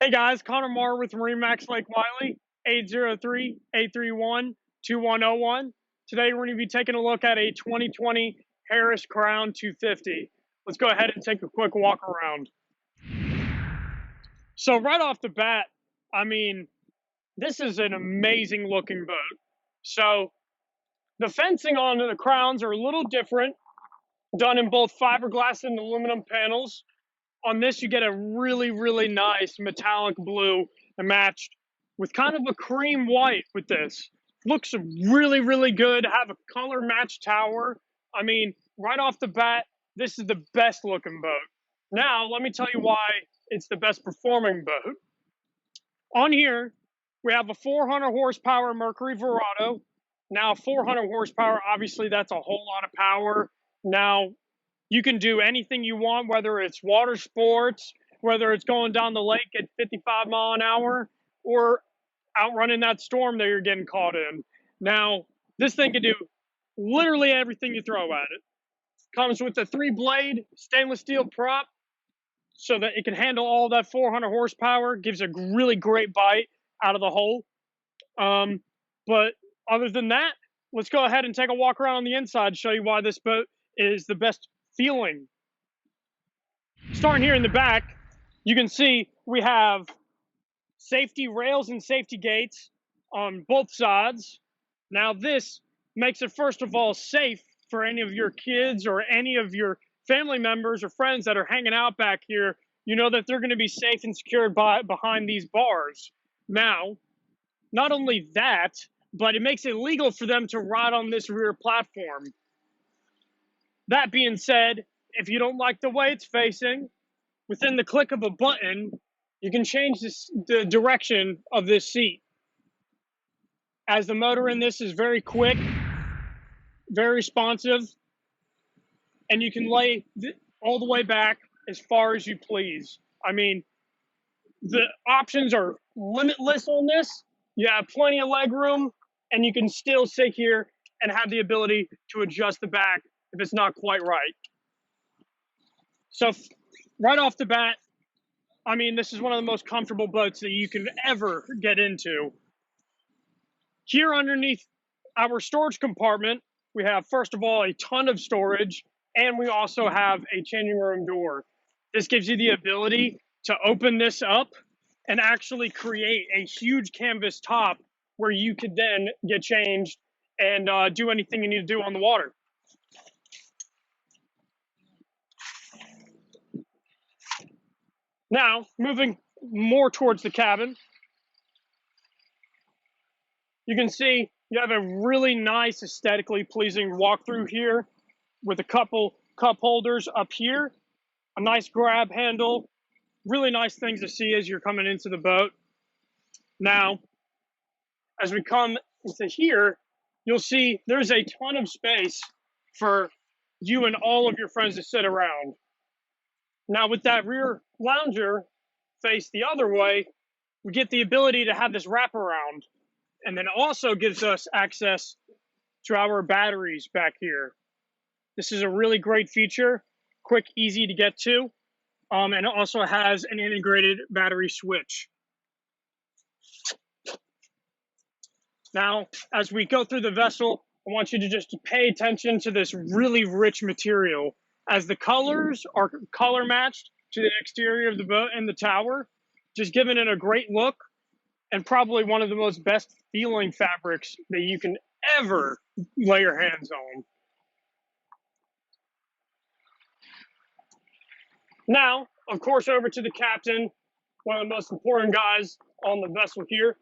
Hey guys, Connor Marr with MarineMax Lake Wylie, 803-831-2101. Today we're going to be taking a look at a 2020 Harris Crowne 250. Let's go ahead and take a quick walk around. So right off the bat, this is an amazing looking boat. So the fencing on the Crownes are a little different, done in both fiberglass and aluminum panels. On this, you get a really nice metallic blue matched with kind of a cream white with this. Looks really good. Have a color matched tower. Right off the bat, this is the best looking boat. Now, let me tell you why it's the best performing boat. On here, we have a 400 horsepower Mercury Verado. Now, 400 horsepower, obviously that's a whole lot of power. Now, you can do anything you want, whether it's water sports, whether it's going down the lake at 55 mile an hour, or outrunning that storm that you're getting caught in. Now, this thing can do literally everything you throw at it. Comes with a 3-blade stainless steel prop so that it can handle all that 400 horsepower, gives a really great bite out of the hull. But other than that, let's go ahead and take a walk around on the inside and show you why this boat is the best feeling. Starting here in the back, you can see we have safety rails and safety gates on both sides. Now this makes it, first of all, safe for any of your kids or any of your family members or friends that are hanging out back here. You know that they're going to be safe and secured behind these bars. Now, not only that, but it makes it legal for them to ride on this rear platform. That being said, if you don't like the way it's facing, within the click of a button, you can change the direction of this seat. As the motor in this is very quick, very responsive, and you can lay all the way back as far as you please. The options are limitless on this. You have plenty of leg room, and you can still sit here and have the ability to adjust the back if it's not quite right. So right off the bat, this is one of the most comfortable boats that you can ever get into. Here underneath our storage compartment, we have, first of all, a ton of storage, and we also have a changing room door. This gives you the ability to open this up and actually create a huge canvas top where you could then get changed and do anything you need to do on the water. Now, moving more towards the cabin, you can see you have a really nice, aesthetically pleasing walkthrough here with a couple cup holders up here, a nice grab handle, really nice things to see as you're coming into the boat. Now, as we come into here, you'll see there's a ton of space for you and all of your friends to sit around. Now, with that rear lounger faced the other way, we get the ability to have this wraparound, and then also gives us access to our batteries back here. This is a really great feature, quick, easy to get to, and it also has an integrated battery switch. Now, as we go through the vessel, I want you to just pay attention to this really rich material, as the colors are color matched to the exterior of the boat and the tower, just giving it a great look, and probably one of the most best feeling fabrics that you can ever lay your hands on. Now, of course, over to the captain, one of the most important guys on the vessel here.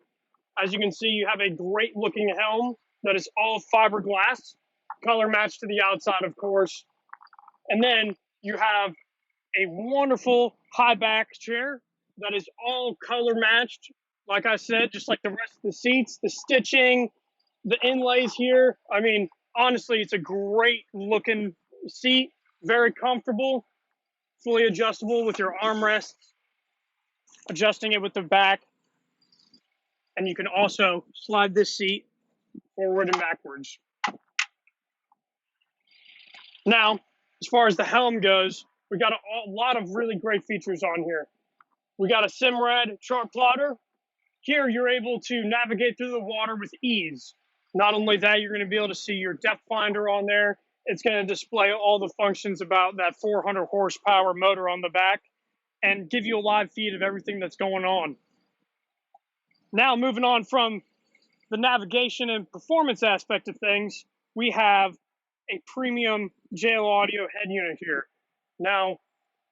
As you can see, you have a great looking helm that is all fiberglass, color matched to the outside, of course. And then you have a wonderful high back chair that is all color matched. Like I said, just like the rest of the seats, the stitching, the inlays here. Honestly, it's a great looking seat, very comfortable, fully adjustable with your armrests, adjusting it with the back. And you can also slide this seat forward and backwards. Now, as far as the helm goes, we got a lot of really great features on here. We got a Simrad chart plotter. Here, you're able to navigate through the water with ease. Not only that, you're going to be able to see your depth finder on there. It's going to display all the functions about that 400 horsepower motor on the back and give you a live feed of everything that's going on. Now, moving on from the navigation and performance aspect of things, we have a premium JL Audio head unit here. Now,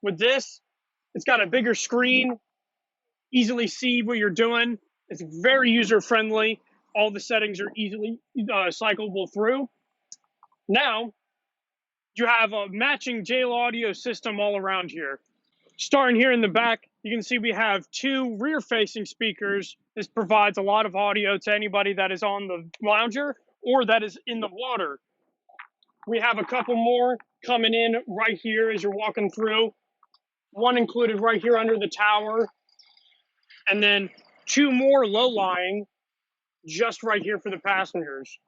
with this, it's got a bigger screen, easily see what you're doing. It's very user-friendly. All the settings are easily cyclable through. Now, you have a matching JL Audio system all around here. Starting here in the back, you can see we have 2 rear-facing speakers. This provides a lot of audio to anybody that is on the lounger or that is in the water. We have a couple more coming in right here as you're walking through. One included right here under the tower, and then 2 more low-lying just right here for the passengers.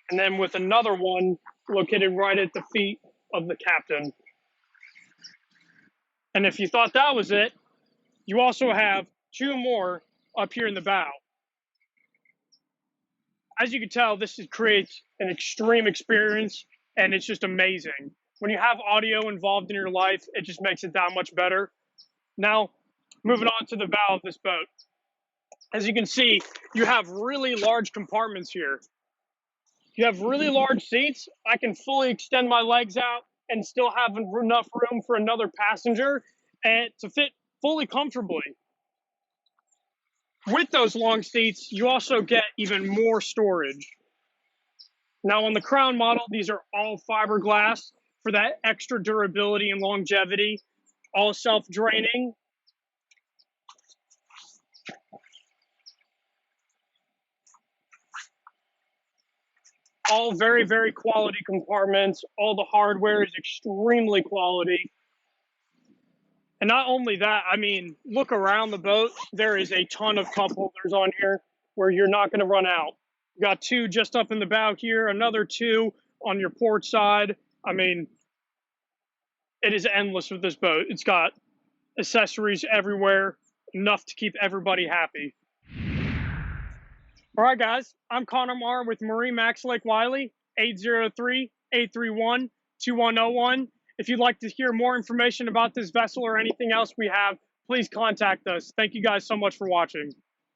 And then with another one located right at the feet of the captain. And if you thought that was it, you also have 2 more up here in the bow. As you can tell, this creates an extreme experience, and it's just amazing. When you have audio involved in your life, it just makes it that much better. Now, moving on to the bow of this boat. As you can see, you have really large compartments here. You have really large seats. I can fully extend my legs out and still have enough room for another passenger and to fit fully comfortably. With those long seats, you also get even more storage. Now on the Crowne model, these are all fiberglass for that extra durability and longevity, all self-draining. All very, very quality compartments. All the hardware is extremely quality. And not only that, I mean, look around the boat. There is a ton of cup holders on here where you're not going to run out. You got 2 just up in the bow here, another 2 on your port side. I mean, it is endless with this boat. It's got accessories everywhere, enough to keep everybody happy. All right, guys, I'm Connor Marr with MarineMax Lake Wylie, 803-831-2101. If you'd like to hear more information about this vessel or anything else we have, please contact us. Thank you guys so much for watching.